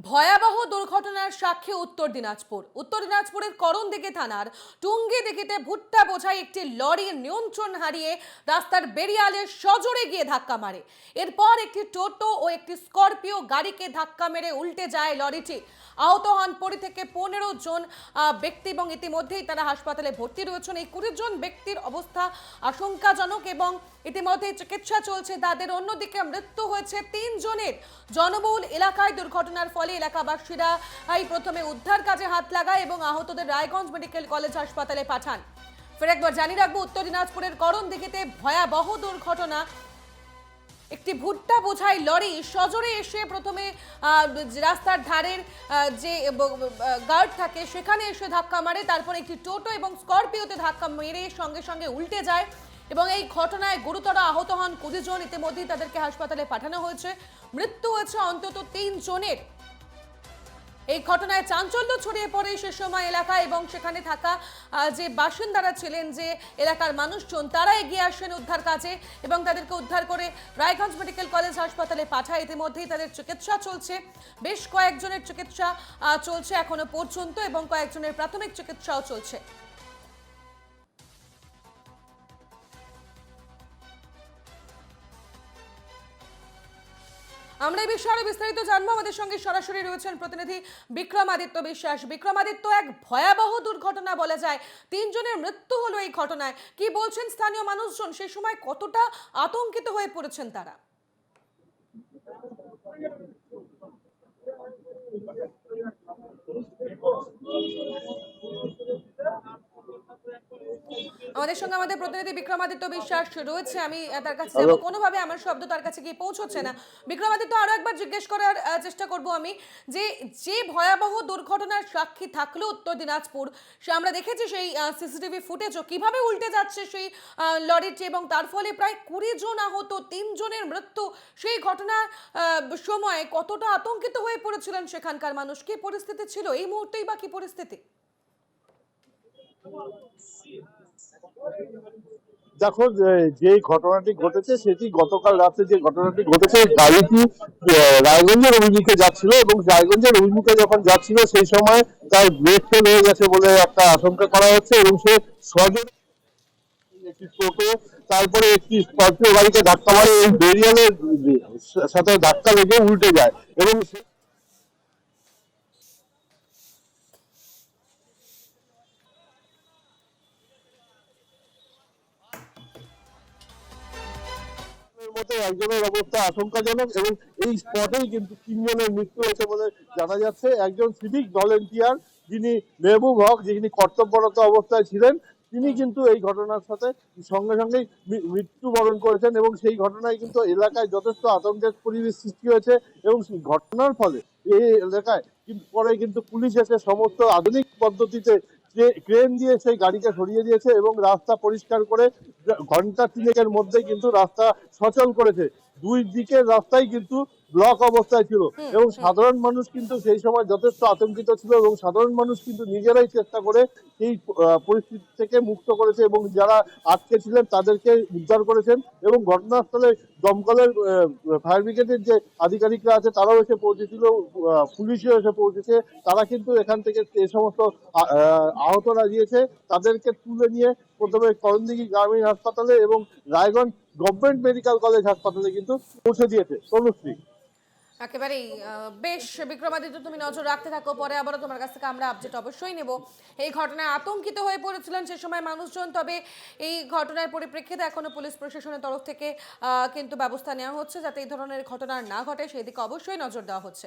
ভয়াবহ দুর্ঘটনার সাক্ষী উত্তর দিনাজপুরের করণদিঘি থানার টুঙ্গিদিঘিতে ভুট্টা বোঝাই একটি লরি নিয়ন্ত্রণ হারিয়ে রাস্তার বেরিয়ালে সজোরে গিয়ে ধাক্কা মারে। এরপর একটি টোটো ও একটি স্করপিও গাড়িকে ধাক্কা মেরে উল্টে যায় লরিটি। আহত হন 20 থেকে 15 জন ব্যক্তি এবং ইতিমধ্যেই তারা হাসপাতালে ভর্তি রয়েছেন। এই 20 জন ব্যক্তির অবস্থা আশঙ্কাজনক এবং ইতিমধ্যেই চিকিৎসা চলছে তাদের। অন্যদিকে মৃত্যু হয়েছে 3 জনের। জনবহুল এলাকায় দুর্ঘটনার ফলে এলাকাবাসীরা প্রথমে উদ্ধার কাজে হাত লাগায় এবং আহতদের রায়গঞ্জ মেডিকেল কলেজ হাসপাতালে পাঠান। ফের একবার জানিয়ে রাখবো, উত্তর দিনাজপুরের করণদিঘিতে ভয়াবহ দুর্ঘটনা। একটি ভুট্টা বোঝাই লরি সজোরে এসে প্রথমে রাস্তার ধারের যে গার্ড থাকে সেখানে এসে ধাক্কা মারে। তারপর একটি টোটো এবং স্করপিওতে ধাক্কা মেরে সঙ্গে সঙ্গে উল্টে যায় এবং এই ঘটনায় গুরুতর আহত হন 20 জন। ইতিমধ্যেই তাদেরকে হাসপাতালে পাঠানো হয়েছে। মৃত্যু হয়েছে অন্তত 3 জনের। এই ঘটনায় চাঞ্চল্য ছড়িয়ে পড়ে সে সময় এলাকা এবং সেখানে থাকা যে বাসিন্দারা ছিলেন, যে এলাকার মানুষজন, তারা এগিয়ে আসেন উদ্ধার কাজে এবং তাদেরকে উদ্ধার করে রায়গঞ্জ মেডিকেল কলেজ হাসপাতালে পাঠায়। ইতিমধ্যেই তাদের চিকিৎসা চলছে। বেশ কয়েকজনের চিকিৎসা চলছে এখনো পর্যন্ত এবং কয়েকজনের প্রাথমিক চিকিৎসাও চলছে। আমরা এই বিষয়ে আরো বিস্তারিত জানবো। আমাদের সঙ্গে সরাসরি রয়েছেন প্রতিনিধি বিক্রমাদিত্য বিশ্বাস। বিক্রমাদিত্য, এক ভয়াবহ দুর্ঘটনা বলা যায়, 3 জনের মৃত্যু হলো এই ঘটনায়। কি বলছেন স্থানীয় মানুষজন? সেই সময় কতটা আতঙ্কিত হয়ে পড়েছেন তারা? আমাদের সঙ্গে আমাদের প্রতিনিধি বিক্রমাদিত্য বিশ্বাস রয়েছে। আমি তার কাছে যাব, হ্যালো। কোনোভাবে আমার শব্দ তার কাছে গিয়ে পৌঁছচ্ছে না। বিক্রমাদিত্য, আরো একবার জিজ্ঞেস করার চেষ্টা করব আমি, যে যে ভয়াবহ দুর্ঘটনার সাক্ষী থাকলো উত্তর দিনাজপুর, সে আমরা দেখেছি সেই সিসিটিভি ফুটেজও, কিভাবে উল্টে যাচ্ছে সেই লরিটি এবং তার ফলে প্রায় 20 জন আহত, 3 জনের মৃত্যু। সেই ঘটনার সময় কতটা আতঙ্কিত হয়ে পড়েছিলেন সেখানকার মানুষ? কি পরিস্থিতি ছিল এই মুহূর্তেই, বা কি পরিস্থিতি? দেখো, যে ঘটনাটি ঘটেছে সেটি গতকাল রাতে যে ঘটনাটি ঘটেছে, গাড়িটি রায়গঞ্জের অভিমুখে যাচ্ছিল এবং রায়গঞ্জের অভিমুখে যখন যাচ্ছিল সেই সময় তার ব্রেক ফেল হয়ে গেছে বলে একটা আশঙ্কা করা হচ্ছে এবং সে সজোরে একটি টোটো, তারপরে একটি স্করপিও গাড়িকে ধাক্কা মারে। এই বেরিয়ালের সাথে ধাক্কা লেগে উল্টে যায় এবং মধ্যে একজনের অবস্থা আশঙ্কাজনক এবং এই স্পটেই কিন্তু 3 জনের মৃত্যু হয়েছে বলে জানা যাচ্ছে। একজন সিভিক ভলেন্টিয়ার, যিনি মেহবুব হক, যিনি কর্তব্যরত অবস্থায় ছিলেন, তিনি কিন্তু এই ঘটনার সাথে সঙ্গে সঙ্গেই মৃত্যুবরণ করেছেন এবং সেই ঘটনায় কিন্তু এলাকায় যথেষ্ট আতঙ্কের পরিবেশ সৃষ্টি হয়েছে এবং সেই ঘটনার ফলে এই এলাকায় কিন্তু পরে কিন্তু পুলিশ এসে সমস্ত আধুনিক পদ্ধতিতে যে ক্রেন দিয়ে সেই গাড়িকে সরিয়ে দিয়েছে এবং রাস্তা পরিষ্কার করে ঘন্টা তিনেকের মধ্যে কিন্তু রাস্তা সচল করেছে। দুই দিকের রাস্তাই কিন্তু ব্লক অবস্থায় ছিল এবং সাধারণ মানুষ কিন্তু সেই সময় যথেষ্ট আতঙ্কিত ছিল এবং সাধারণ মানুষ কিন্তু নিজেরাই চেষ্টা করে এই পরিস্থিতি থেকে মুক্ত করেছে এবং যারা আটকে ছিলেন তাদেরকে উদ্ধার করেছেন এবং ঘটনাস্থলে দমকলের ফায়ার ব্রিগেডের যে আধিকারিকরা আছে তারাও এসে পৌঁছেছিল, পুলিশও এসে পৌঁছেছে। তারা কিন্তু এখান থেকে এই সমস্ত আহতরা দিয়েছে তাদেরকে তুলে নিয়ে প্রথমে করণদিঘি গ্রামীণ হাসপাতালে এবং রায়গঞ্জ গভর্নমেন্ট মেডিকেল কলেজ হাসপাতালে কিন্তু পৌঁছে দিয়েছে তনুশ্রী। একেবারেই বেশ বিক্রমাদিত্য, তুমি নজর রাখতে থাকো, পরে আবারও তোমার কাছ থেকে আমরা আপডেট অবশ্যই নেব। এই ঘটনায় আতঙ্কিত হয়ে পড়েছিলেন সে সময় মানুষজন, তবে এই ঘটনার পরিপ্রেক্ষিতে এখনো পুলিশ প্রশাসনের তরফ থেকে কিন্তু ব্যবস্থা নেওয়া হচ্ছে যাতে এই ধরনের ঘটনা না ঘটে, সেই দিকে অবশ্যই নজর দেওয়া হচ্ছে।